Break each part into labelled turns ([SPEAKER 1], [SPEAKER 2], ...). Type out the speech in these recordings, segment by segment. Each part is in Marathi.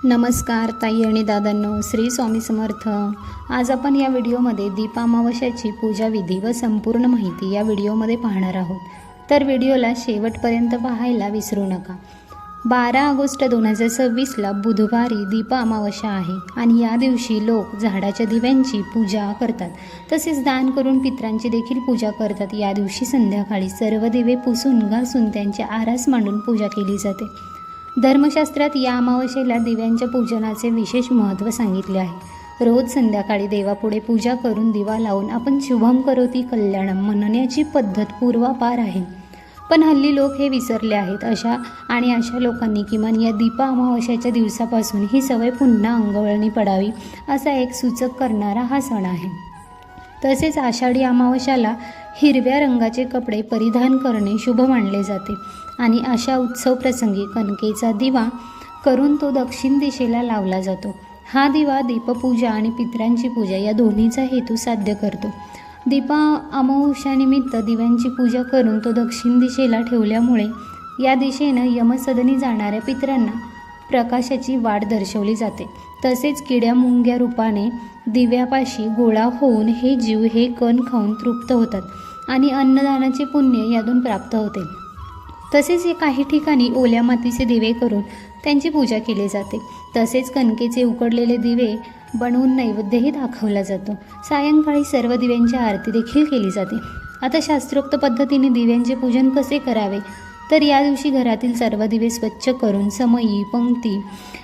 [SPEAKER 1] नमस्कार ताई आणि दादांनो, श्री स्वामी समर्थ। आज आपण या व्हिडिओमध्ये दीप अमावस्याची पूजा विधी व संपूर्ण माहिती या व्हिडिओमध्ये पाहणार आहोत, तर व्हिडिओला शेवटपर्यंत पाहायला विसरू नका। 12 ऑगस्ट 2026ला बुधवारी दीप अमावस्या आहे आणि या दिवशी लोक झाडाच्या दिव्यांची पूजा करतात, तसेच दान करून पितरांची देखील पूजा करतात। या दिवशी संध्याकाळी सर्व दिवे पुसून घासून त्यांची आरास मांडून पूजा केली जाते। धर्मशास्त्रात या अमावस्येला दिव्यांच्या पूजनाचे विशेष महत्त्व सांगितले आहे। रोज संध्याकाळी देवापुढे पूजा करून दिवा लावून आपण शुभम करोती कल्याणम म्हणण्याची पद्धत पूर्वापार आहे, पण हल्ली लोक हे विसरले आहेत। अशा लोकांनी किमान या दीप अमावस्याच्या दिवसापासून ही सवय पुन्हा अंगवळणी पडावी असा एक सूचक करणारा हा सण आहे। तसेच आषाढी अमावस्याला हिरव्या रंगाचे कपडे परिधान करणे शुभ मानले जाते आणि अशा उत्सव प्रसंगी कणकेचा दिवा करून तो दक्षिण दिशेला लावला जातो। हा दिवा दीपपूजा आणि पितरांची पूजा या दोन्हीचा हेतू साध्य करतो। दीप अमावस्यानिमित्त दिव्यांची पूजा करून तो दक्षिण दिशेला ठेवल्यामुळे या दिशेनं यमसदनी जाणाऱ्या पितरांना प्रकाशाची वाट दर्शवली जाते। तसेच किड्या मुंग्या रूपाने दिव्यापाशी गोळा होऊन हे जीव हे कण खाऊन तृप्त होतात आणि अन्नदानाचे पुण्य यातून प्राप्त होते। तसेच काही ठिकाणी ओल्या मातीचे दिवे करून त्यांची पूजा केली जाते। तसेच कणकेचे उकडलेले दिवे बनवून नैवेद्यही दाखवला जातो। सायंकाळी सर्व दिव्यांची आरती देखील केली जाते। आता शास्त्रोक्त पद्धतीने दिव्यांचे पूजन कसे करावे, तर या दिवशी घरातील सर्व दिवे स्वच्छ करून समई, पंक्ती,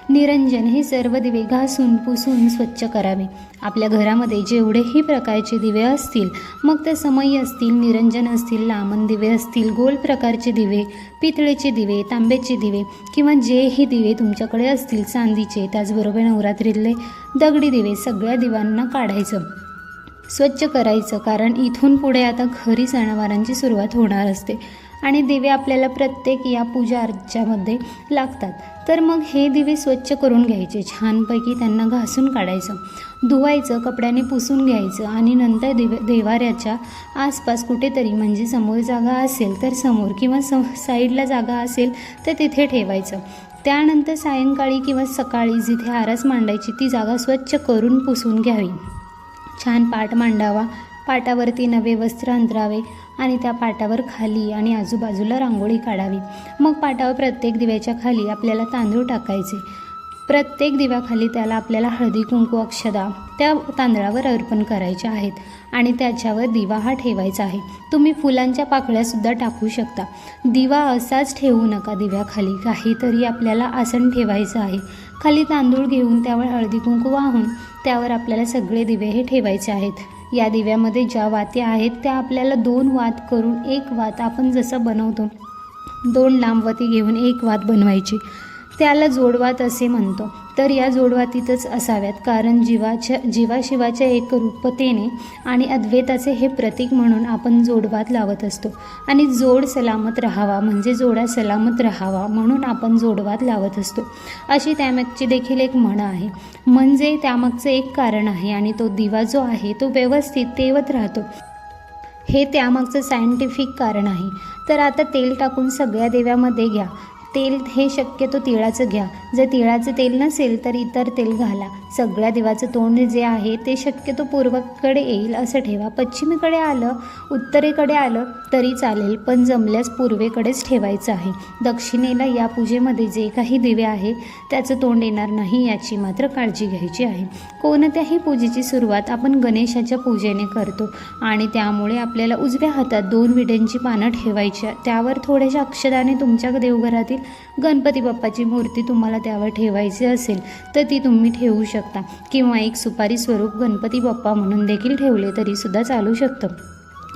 [SPEAKER 1] निरंजन हे सर्व दिवे घासून पुसून स्वच्छ करावे। आपल्या घरामध्ये जेवढेही प्रकारचे दिवे असतील, मग ते समई असतील, निरंजन असतील, लामण दिवे असतील, गोल प्रकारचे दिवे, पितळेचे दिवे, तांब्याचे दिवे किंवा जेही दिवे तुमच्याकडे असतील, चांदीचे, त्याचबरोबर नवरात्रीतले दगडी दिवे, सगळ्या दिव्यांना काढायचं, स्वच्छ करायचं। कारण इथून पुढे आता खरी सणावारांची सुरुवात होणार असते आणि दिवे आपल्याला प्रत्येक या पूजा अर्च्यामध्ये लागतात। तर मग हे दिवे स्वच्छ करून घ्यायचे, छानपैकी त्यांना घासून काढायचं, धुवायचं, कपड्याने पुसून घ्यायचं आणि नंतर देवाऱ्याच्या आसपास कुठेतरी, म्हणजे समोर जागा असेल तर समोर किंवा साईडला जागा असेल तर तिथे ठेवायचं। त्यानंतर सायंकाळी किंवा सकाळी जिथे आरास मांडायची ती जागा स्वच्छ करून पुसून घ्यावी। छान पाट मांडावा, पाटावरती नवे वस्त्र अंतरावे आणि त्या पाटावर खाली आणि आजूबाजूला रांगोळी काढावी। मग पाटावर प्रत्येक दिव्याच्या खाली आपल्याला तांदूळ टाकायचे। प्रत्येक दिव्याखाली त्याला आपल्याला हळदी कुंकू अक्षदा त्या तांदळावर अर्पण करायच्या आहेत आणि त्याच्यावर दिवा हा ठेवायचा आहे। तुम्ही फुलांच्या पाकळ्यासुद्धा टाकू शकता। दिवा असाच ठेवू नका, दिव्याखाली काहीतरी आपल्याला आसन ठेवायचं आहे। खाली तांदूळ घेऊन त्यावर हळदी कुंकू वाहून त्यावर आपल्याला सगळे दिवे हे ठेवायचे आहेत। या दिव्यामध्ये ज्या वाती आहेत त्या आपल्याला 2 वात करून एक वात आपण जसं बनवतो, 2 लांब वाती घेऊन एक वात बनवायची, त्याला जोडवात असे म्हणतो। तर या जोडवातीतच असाव्यात, कारण जीवाशिवाच्या एकरूपतेने आणि अद्वैताचे हे प्रतीक म्हणून आपण जोडवात लावत असतो आणि जोड सलामत राहावा म्हणजे जोडा सलामत राहावा म्हणून आपण जोडवात लावत असतो, अशी त्यामागची देखील एक म्हण आहे। म्हणजे त्यामागचं एक कारण आहे आणि तो दिवा जो आहे तो व्यवस्थित तेवत राहतो, हे त्यामागचं सायंटिफिक कारण आहे। तर आता तेल टाकून सगळ्या दिव्यामध्ये घ्या। तेल हे शक्यतो तिळाचं घ्या, जर तिळाचं तेल नसेल तर इतर तेल घाला। सगळ्या दिवाचं तोंड जे आहे ते शक्यतो पूर्वेकडे येईल असं ठेवा। पश्चिमेकडे आलं, उत्तरेकडे आलं तरी चालेल, पण जमल्यास पूर्वेकडेच ठेवायचं आहे। दक्षिणेला या पूजेमध्ये जे काही दिवे आहे त्याचं तोंड येणार नाही याची मात्र काळजी घ्यायची आहे। कोणत्याही पूजेची सुरुवात आपण गणेशाच्या पूजेने करतो आणि त्यामुळे आपल्याला उजव्या हातात 2 विड्यांची पानं ठेवायची, त्यावर थोड्याशा अक्षदाने तुमच्या देवघरातील गणपती बाप्पाची मूर्ती तुम्हाला त्यावर ठेवायची असेल तर ती तुम्ही ठेवू शकता किंवा एक सुपारी स्वरूप गणपती बाप्पा म्हणून देखील ठेवले तरी सुद्धा चालू शकतं।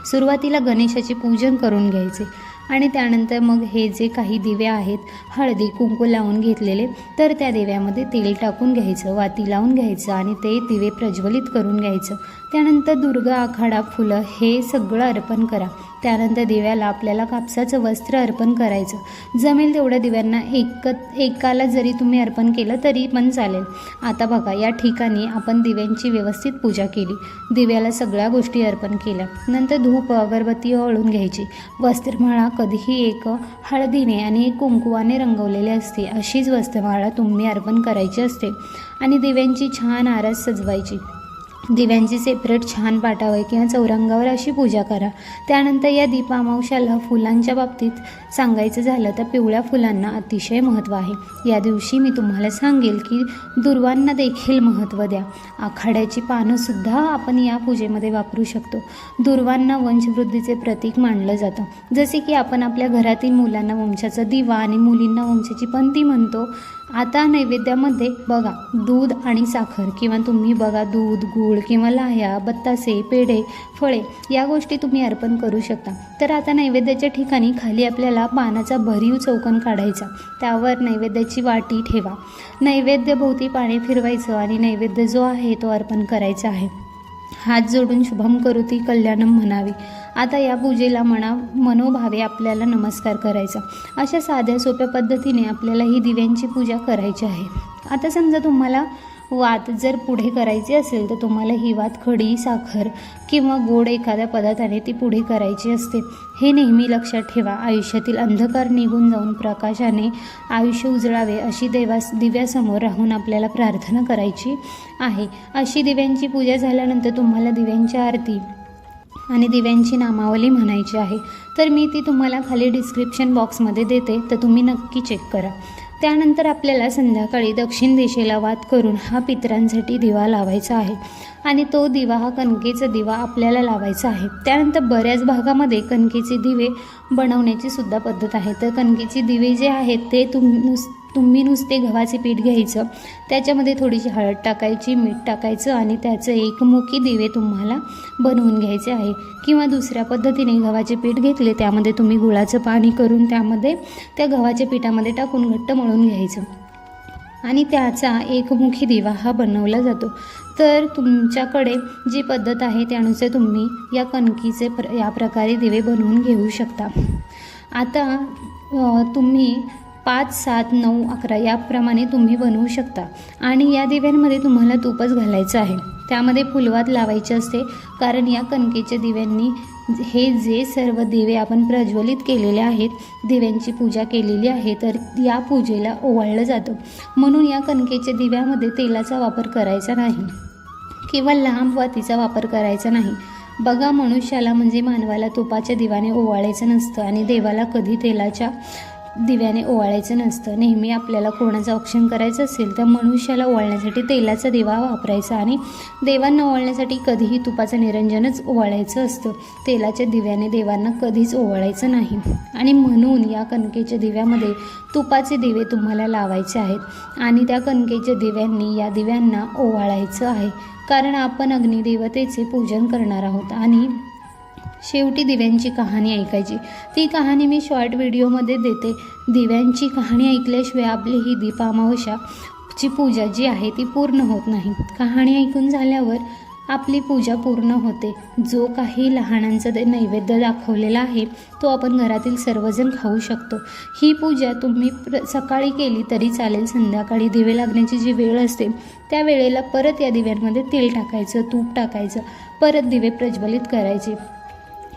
[SPEAKER 1] सुरुवातीला गणेशाचे पूजन करून घ्यायचे आणि त्यानंतर मग हे जे काही दिवे आहेत हळदी कुंकू लावून घेतलेले, तर त्या दिव्यामध्ये तेल टाकून घ्यायचं, वाती लावून घ्यायचं आणि ते दिवे प्रज्वलित करून घ्यायचं। त्यानंतर दुर्गा आखाडा फुलं हे सगळं अर्पण करा. त्यानंतर दिव्याला आपल्याला कापसाचं वस्त्र अर्पण करायचं. जमेल तेवढ्या दिव्यांना एकाला जरी तुम्ही अर्पण केलं तरी पण चालेल. आता बघा, या ठिकाणी आपण दिव्यांची व्यवस्थित पूजा केली. दिव्याला सगळ्या गोष्टी अर्पण केल्या. नंतर धूप अगरबत्ती ओवाळून घ्यायची. वस्त्रमाळा कधीही एक हळदीने आणि एक कुंकुवाने रंगवलेली असते. अशीच वस्त्रमाळा तुम्ही अर्पण करायची असते. आणि दिव्यांची छान आरास सजवायची. दिव्यांची सेपरेट छान पाटावर किंवा चौरंगावर अशी पूजा करा. त्यानंतर या दीप अमावस्याला फुलांच्या बाबतीत सांगायचं झालं तर पिवळ्या फुलांना अतिशय महत्त्व आहे. या दिवशी मी तुम्हाला सांगेल की दुर्वांना देखील महत्त्व द्या. आखाड्याची पानंसुद्धा आपण या पूजेमध्ये वापरू शकतो. दुर्वांना वंशवृद्धीचे प्रतीक मानलं जातं. जसे की आपण आपल्या घरातील मुलांना वंशाचा दिवा आणि मुलींना वंशाची पंथी म्हणतो. आता नैवेद्यामध्ये बघा, दूध आणि साखर किंवा तुम्ही बघा दूध, गूळ किंवा लाह्या, बत्तासे, पेढे, फळे या गोष्टी तुम्ही अर्पण करू शकता. तर आता नैवेद्याच्या ठिकाणी खाली आपल्याला पानाचा भरीव चौकोन काढायचा. त्यावर नैवेद्याची वाटी ठेवा. नैवेद्यभोवती पाणी फिरवायचं आणि नैवेद्य जो आहे तो अर्पण करायचा आहे. हात जोडून शुभम करोती कल्याणम म्हणावे. आता या पूजेला मनोभावे आपल्याला नमस्कार करायचा. अशा साध्या सोप्या पद्धतीने आपल्याला ही दिव्यांची पूजा करायची आहे. आता समजा तुम्हाला वात जर पुढे करायची असेल तर तुम्हाला ही वात खडी, साखर किंवा गोड एखाद्या पदार्थाने ती पुढे करायची असते. हे नेहमी लक्षात ठेवा. आयुष्यातील अंधकार निघून जाऊन प्रकाशाने आयुष्य उजळावे अशी दिव्यासमोर राहून आपल्याला प्रार्थना करायची आहे. अशी दिव्यांची पूजा झाल्यानंतर तुम्हाला दिव्यांची आरती आणि दिव्यांची नामावली म्हणायची आहे. तर मी ती तुम्हाला खाली डिस्क्रिप्शन बॉक्समध्ये देते, तर तुम्ही नक्की चेक करा. त्यानंतर आपल्याला संध्याकाळी दक्षिण दिशेला वात करून हा पितरांसाठी दिवा लावायचा आहे. आणि तो दिवा हा कणकेचा दिवा आपल्याला लावायचा आहे. त्यानंतर बऱ्याच भागामध्ये कणकेचे दिवे बनवण्याची सुद्धा पद्धत आहे. तर कणकेचे दिवे जे आहेत ते तुम्ही नुसते गव्हाचे पीठ घ्यायचं, त्याच्यामध्ये थोडीशी हळद टाकायची, मीठ टाकायचं आणि त्याचं एकमुखी दिवे तुम्हाला बनवून घ्यायचे आहे. किंवा दुसऱ्या पद्धतीने गव्हाचे पीठ घेतले, त्यामध्ये तुम्ही गुळाचं पाणी करून त्यामध्ये त्या गव्हाच्या पिठामध्ये टाकून घट्ट मळून घ्यायचं आणि त्याचा एकमुखी दिवा हा बनवला जातो. तर तुमच्याकडे जी पद्धत आहे त्यानुसार तुम्ही या कणकीचे या प्रकारे दिवे बनवून घेऊ शकता. आता तुम्ही 5, 7, 9, 11 याप्रमाणे तुम्ही बनवू शकता. आणि या दिव्यांमध्ये तुम्हाला तूपच घालायचं आहे. त्यामध्ये फुलवात लावायची असते, कारण या कणकेच्या दिव्यांनी हे जे सर्व दिवे आपण प्रज्वलित केलेले आहेत, दिव्यांची पूजा केलेली आहे, तर या पूजेला ओवाळलं जातं. म्हणून या कणकेच्या दिव्यामध्ये तेलाचा वापर करायचा नाही किंवा लांब वातीचा वापर करायचा नाही. बघा, मनुष्याला म्हणजे मानवाला तुपाच्या दिव्याने ओवाळायचं नसतं आणि देवाला कधी तेलाच्या दिव्याने ओवाळायचं नसतं. नेहमी आपल्याला कोणाचं औक्षण करायचं असेल तर मनुष्याला ओवाळण्यासाठी तेलाचा दिवा वापरायचा आणि देवांना ओवाळण्यासाठी कधीही तुपाचं निरंजनच ओवाळायचं असतं. तेलाच्या दिव्याने देवांना कधीच ओवाळायचं नाही. आणि म्हणून या कणकेच्या दिव्यामध्ये तुपाचे दिवे तुम्हाला लावायचे आहेत आणि त्या कणकेच्या दिव्यांनी या दिव्यांना ओवाळायचं आहे, कारण आपण अग्निदेवतेचे पूजन करणार आहोत. आणि शेवटी दिव्यांची कहाणी ऐकायची. ती कहाणी मी शॉर्ट व्हिडिओमध्ये देते. दिव्यांची कहाणी ऐकल्याशिवाय आपली ही दीप अमावस्याची पूजा जी आहे ती पूर्ण होत नाही. कहाणी ऐकून झाल्यावर आपली पूजा पूर्ण होते. जो काही लहानांचा नैवेद्य दाखवलेला आहे तो आपण घरातील सर्वजण खाऊ शकतो. ही पूजा तुम्ही सकाळी केली तरी चालेल. संध्याकाळी दिवे लागण्याची जी वेळ असते त्या वेळेला परत या दिव्यांमध्ये तेल टाकायचं, तूप टाकायचं, परत दिवे प्रज्वलित करायचे,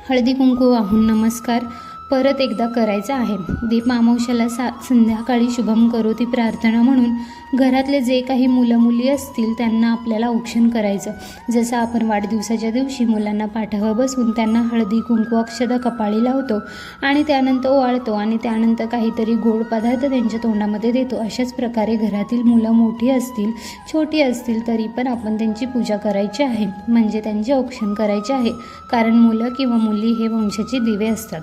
[SPEAKER 1] हळदी कुंकू वाहून नमस्कार परत एकदा करायचा आहे. दीप अमावस्याला संध्याकाळी शुभम करोती प्रार्थना म्हणून घरातले जे काही मुलं मुली असतील त्यांना आपल्याला औक्षण करायचं. जसं आपण वाढदिवसाच्या दिवशी मुलांना पाठावर बसवून त्यांना हळदी कुंकू अक्षदा कपाळी लावतो आणि त्यानंतर ओवाळतो आणि त्यानंतर काहीतरी गोड पदार्थ त्यांच्या तोंडामध्ये देतो. अशाच प्रकारे घरातील मुलं मोठी असतील, छोटी असतील तरी पण आपण त्यांची पूजा करायची आहे, म्हणजे त्यांचे औक्षण करायचे आहे. कारण मुलं किंवा मुली हे वंशाचे दिवे असतात.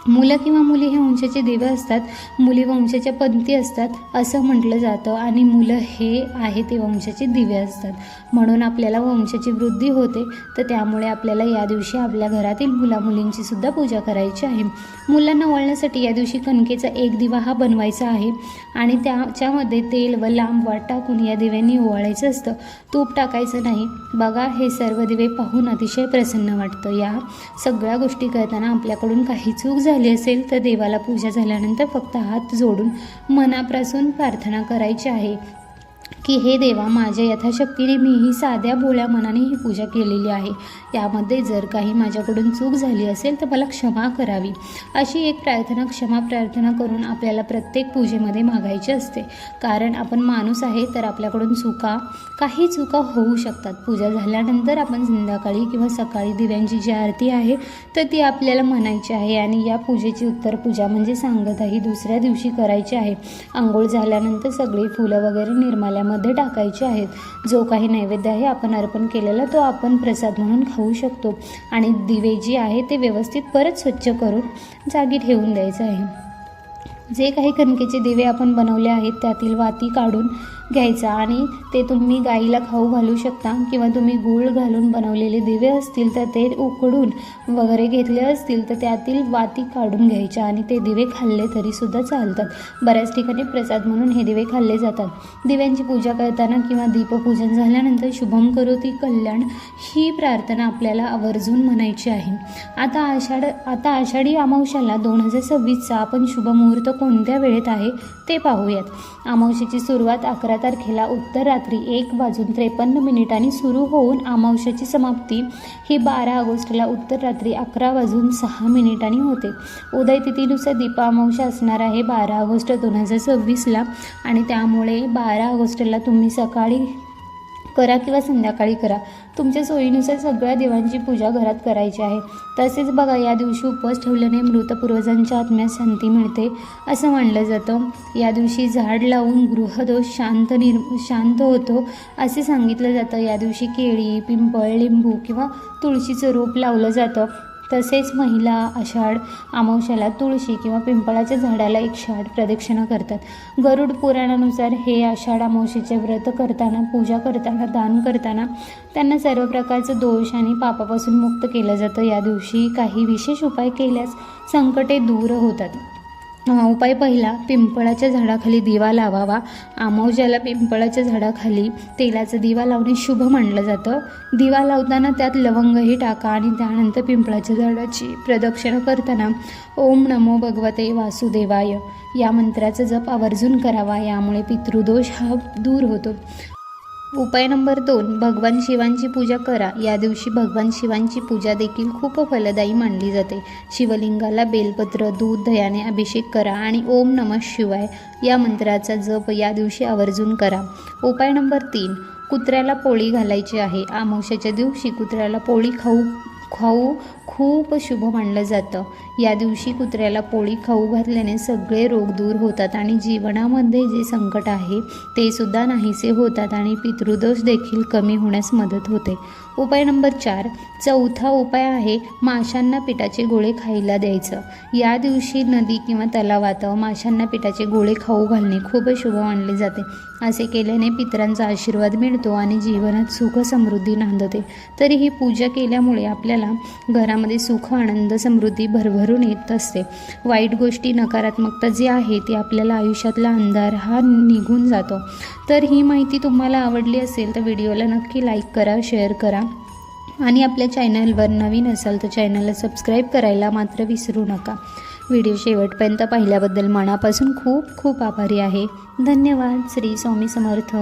[SPEAKER 1] मुलं किंवा मुली हे वंशाचे दिवे असतात, मुली वंशाच्या पंथी असतात असं म्हटलं जातं आणि मुलं हे आहे ते वंशाचे दिवे असतात. म्हणून आपल्याला वंशाची वृद्धी होते, तर त्यामुळे आपल्याला या दिवशी आपल्या घरातील मुलामुलींची सुद्धा पूजा करायची आहे. मुलांना ओवाळण्यासाठी या दिवशी कणकेचा एक दिवा हा बनवायचा आहे आणि त्याच्यामध्ये तेल व लांब वाट टाकून या दिव्यांनी ओवाळायचं असतं. तूप टाकायचं नाही. बघा, हे सर्व दिवे पाहून अतिशय प्रसन्न वाटतं. या सगळ्या गोष्टी करताना आपल्याकडून काही चूक झाली असेल तर देवाला पूजा झाल्यानंतर फक्त हात जोडून मनापासून प्रार्थना करायची आहे की हे देवा, माझ्या यथाशक्तीने मी ही साध्या भोळ्या मनाने ही पूजा केलेली आहे. यामध्ये जर काही माझ्याकडून चूक झाली असेल तर मला क्षमा करावी. अशी एक क्षमा प्रार्थना करून आपल्याला प्रत्येक पूजेमध्ये मागायची असते. कारण आपण माणूस आहे, तर आपल्याकडून काही चुका होऊ शकतात. पूजा झाल्यानंतर आपण संध्याकाळी किंवा सकाळी दिव्यांची जी आरती आहे तर ती आपल्याला म्हणायची आहे आणि या पूजेची उत्तर पूजा म्हणजे सांगता ही दुसऱ्या दिवशी करायची आहे. आंघोळ झाल्यानंतर सगळी फुलं वगैरे निर्माल्यामध्ये टाकायचे आहेत. जो काही नैवेद्य आहे आपण अर्पण केलेला तो आपण प्रसाद म्हणून खाऊ शकतो आणि दिवे जी आहे ते व्यवस्थित परत स्वच्छ करून जागी ठेवून द्यायचं आहे. जे काही कणकेचे दिवे आपण बनवले आहेत त्यातील वाती काढून घ्यायचा आणि ते तुम्ही गाईला खाऊ घालू शकता किंवा तुम्ही गूळ घालून बनवलेले दिवे असतील तर ते उकडून वगैरे घेतले असतील तर त्यातील वाती काढून घ्यायच्या आणि ते दिवे खाल्ले तरीसुद्धा चालतात. बऱ्याच ठिकाणी प्रसाद म्हणून हे दिवे खाल्ले जातात. दिव्यांची पूजा करताना किंवा दीपपूजन झाल्यानंतर शुभम करोती कल्याण ही प्रार्थना आपल्याला आवर्जून म्हणायची आहे. आता आषाढी अमावस्याला 2026चा आपण शुभमुहूर्त कोणत्या वेळेत आहे ते पाहूयात. अमावस्येची सुरुवात 11 तारखेला उत्तर रात्री 1:53 सुरू होऊन अमावस्येची समाप्ती ही 12 ऑगस्टला उत्तर रात्री 11:06 होते. उदय तिथीनुसार दीपामावस्या असणार आहे 12 ऑगस्ट 2026ला आणि त्यामुळे 12 ऑगस्टला तुम्ही सकाळी करा किंवा संध्याकाळी करा, तुमच्या सोयीनुसार सगळ्या देवांची पूजा घरात करायची आहे. तसेच बघा, या दिवशी उपवास ठेवल्याने मृत पूर्वजांच्या आत्म्यात शांती मिळते असं मानलं जातं. या दिवशी झाड लावून गृहदोष शांत होतो असे सांगितलं जातं. या दिवशी केळी, पिंपळ, लिंबू किंवा तुळशीचं रोप लावलं जातं. तसेच महिला आषाढ अमावस्याला तुळशी किंवा पिंपळाच्या झाडाला 108 प्रदक्षिणा करतात. गरुड पुराणानुसार हे आषाढ अमावस्येचे व्रत करताना, पूजा करताना, दान करताना त्यांना सर्व प्रकारचं दोष आणि पापापासून मुक्त केलं जातं. या दिवशी काही विशेष उपाय केल्यास संकटे दूर होतात. उपाय पहिला, पिंपळाच्या झाडाखाली दिवा लावावा. अमावस्याला पिंपळाच्या झाडाखाली तेलाचा दिवा लावणे शुभ मानलं जातं. दिवा लावताना त्यात लवंगही टाका आणि त्यानंतर पिंपळाच्या झाडाची प्रदक्षिणा करताना ओम नमो भगवते वासुदेवाय या मंत्राचा जप आवर्जून करावा. यामुळे पितृदोष हा दूर होतो. उपाय नंबर 2, भगवान शिवांची पूजा करा. या दिवशी भगवान शिवांची पूजा देखील खूप फलदायी मानली जाते. शिवलिंगाला बेलपत्र, दूध, दह्याने अभिषेक करा आणि ओम नमः शिवाय या मंत्राचा जप या दिवशी आवर्जून करा. उपाय नंबर 3, कुत्र्याला पोळी घालायची आहे. अमावस्येच्या दिवशी कुत्र्याला पोळी खाऊ खूप शुभ मानलं जातं. या दिवशी कुत्र्याला पोळी खाऊ घातल्याने सगळे रोग दूर होतात आणि जीवनामध्ये जे संकट आहे ते सुद्धा नाहीसे होतात आणि पितृदोष देखील कमी होण्यास मदत होते. उपाय नंबर 4, चौथा उपाय आहे माशांना पिठाचे गोळे खायला द्यायचं. या दिवशी नदी किंवा तलावात माशांना पिठाचे गोळे खाऊ घालणे खूप शुभ मानले जाते. असे केल्याने पितरांचा आशीर्वाद मिळतो आणि जीवनात सुख समृद्धी नांदते. तरी ही पूजा केल्यामुळे आपल्याला घरामध्ये सुख, आनंद, समृद्धी भरभरून येत असते. वाईट गोष्टी, नकारात्मकता जी आहे ती आपल्याला आयुष्यातला अंधार हा निघून जातो. तर ही माहिती तुम्हाला आवडली असेल तर व्हिडिओला नक्की लाईक करा, शेअर करा आणि आपल्या चॅनलवर नवीन असाल तर चॅनलला सबस्क्राईब करायला मात्र विसरू नका. व्हिडिओ शेवटपर्यंत पाहिल्याबद्दल मनापासून खूप खूप आभारी आहे. धन्यवाद. श्री स्वामी समर्थ.